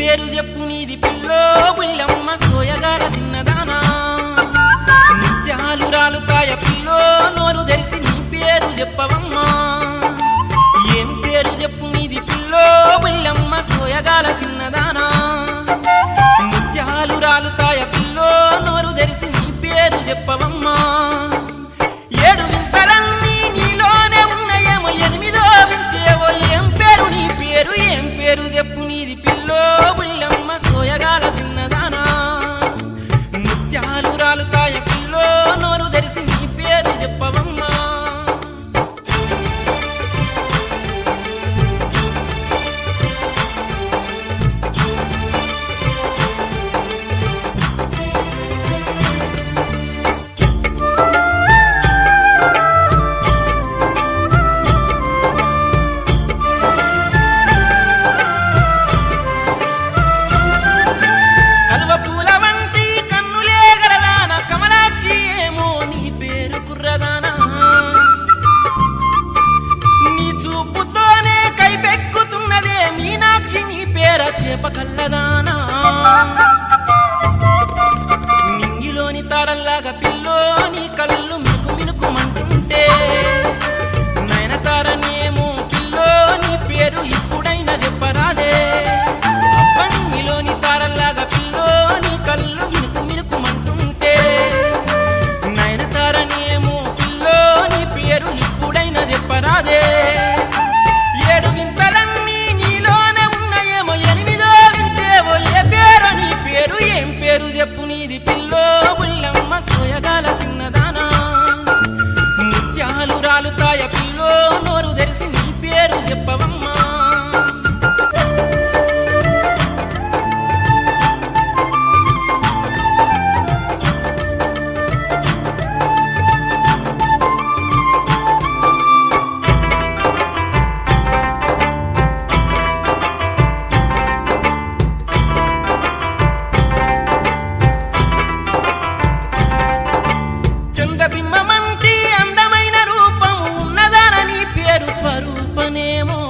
పేరు చెప్పు నీది పిల్లో బుల్లమ్మ సోయగాల చిన్నదానా ముత్యాలు రాలుతాయ పిల్లో నోరు తెరిసి నీ పేరు చెప్పవమ్మా ఏం పేరు చెప్పు నీది పిల్లో బుల్లమ్మ సోయగాల చిన్నదానా ముత్యాలు రాలుతాయ పిల్లో నోరు తెరిసి నీ పేరు చెప్పవమ్మా ఏడు వింతలన్నీ నీలోనే ఉన్నాయేమో ఎనిమిదో వింతేవో ఏం పేరు నీ పేరు ఏం పేరు చెప్పు నీది పిల్లో బుల్లమ్మ సోయగాల చిన్నదానా ముత్యాలు రాలుతాయ పిల్లో నోరు తెరిసి నీ పేరు చెప్పవమ్మా చేపకల్లదానా నింగిలోని తారల్లాగా పిల్లో నీ కళ్ళు మినుకు మినుకుమంటుంటే నయనతారనేమో పిల్లో నీ పేరు ఇప్పుడైనా చెప్పరాదే నింగిలోని తారల్లాగా పిల్లో నీ కళ్ళు మినుకు మినుకుమంటుంటే నయనతారనేమో పిల్లో నీ పేరు ఇప్పుడైనా చెప్పరాదే ఏడు వింతలన్నీ నీలోనే ఉన్నాయేమో ఎనిమిదో వింతేవో ఏ పేరు నీ పేరు ఏం పేరు చెప్పు నీది పిల్లో బుల్లమ్మ సోయగాల చిన్నదానా ముత్యాలు రాలుతాయ పిల్లో నోరు తెరిసి నీ పేరు చెప్పవమ్మా చంద్రబింబమంటి అందమైన రూపం ఉన్నదానని పేరు స్వరూపనేమో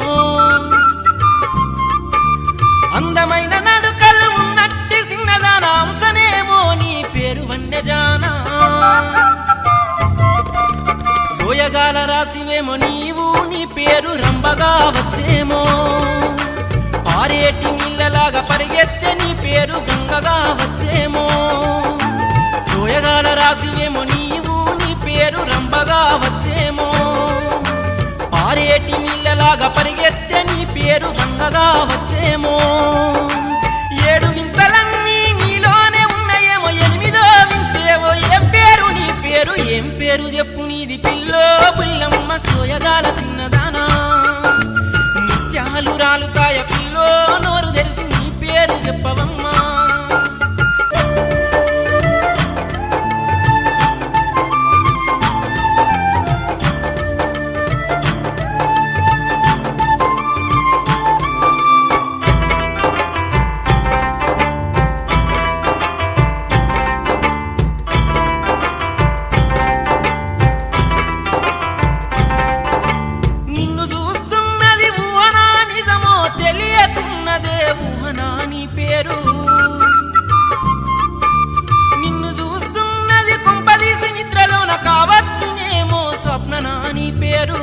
అందమైన నడుకలు ఉన్నట్టి చిన్నదాన అంశనేమో నీ పేరు వన్యజానా సోయగాల రాసివేమో నీవు నీ పేరు రంబగా వచ్చేమో పారేటి నీళ్ళలాగా పరిగెత్తే నీ పేరు గంగగా వచ్చేమో సోయగాల రాసివేమో నీవు నీ పేరు రంబగా వచ్చేమో పారేటి నీళ్ళలాగా పరిగెత్తే నీ పేరు గంగగా వచ్చేమో ఏడు వింతలన్నీ నీలోనే ఉన్నాయేమో ఎనిమిదో వింతేవో ఏం పేరు నీ పేరు ఏం పేరు చెప్పు నీది పిల్లో బుల్లమ్మ సోయగాల చిన్నదానా ముత్యాలు రాలుతాయ పిల్లో నోరు తెరిసి నీ పేరు చెప్పవమ్మా నిన్ను చూస్తున్నది ఊహనా నిజమో తెలియకున్నదే ఊహనా నీ పేరు నిన్ను చూస్తున్నది కుంపదీసి నిద్రలోన కావచ్చునేమో స్వప్ననా నీ పేరు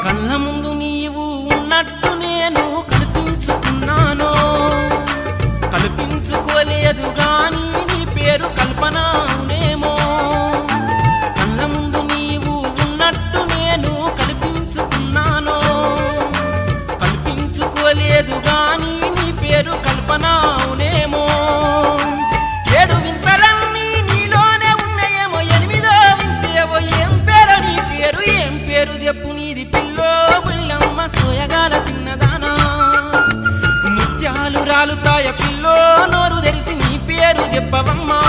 కళ్ళ ముందు నీవు ఉన్నట్టు నేను కల్పించుకున్నాను కల్పించుకోలేదు గాని నీ పేరు కల్పనేమో కళ్ళ ముందు నీవు ఉన్నట్టు నేను కల్పించుకున్నాను కల్పించుకోలేదు గాని నీ పేరు కల్పనేమో ఏడు వింతలన్నీ నీలోనే ఉన్నాయేమో ఎనిమిదో వింతేవో ఏం పేరు నీ పేరు ఏం పేరు చెప్పు నీది పిల్లో బుల్లమ్మ సోయగాల చిన్నదానా ముత్యాలు రాలుతాయ పిల్లో నోరు తెరిసి నీ పేరు చెప్పవమ్మా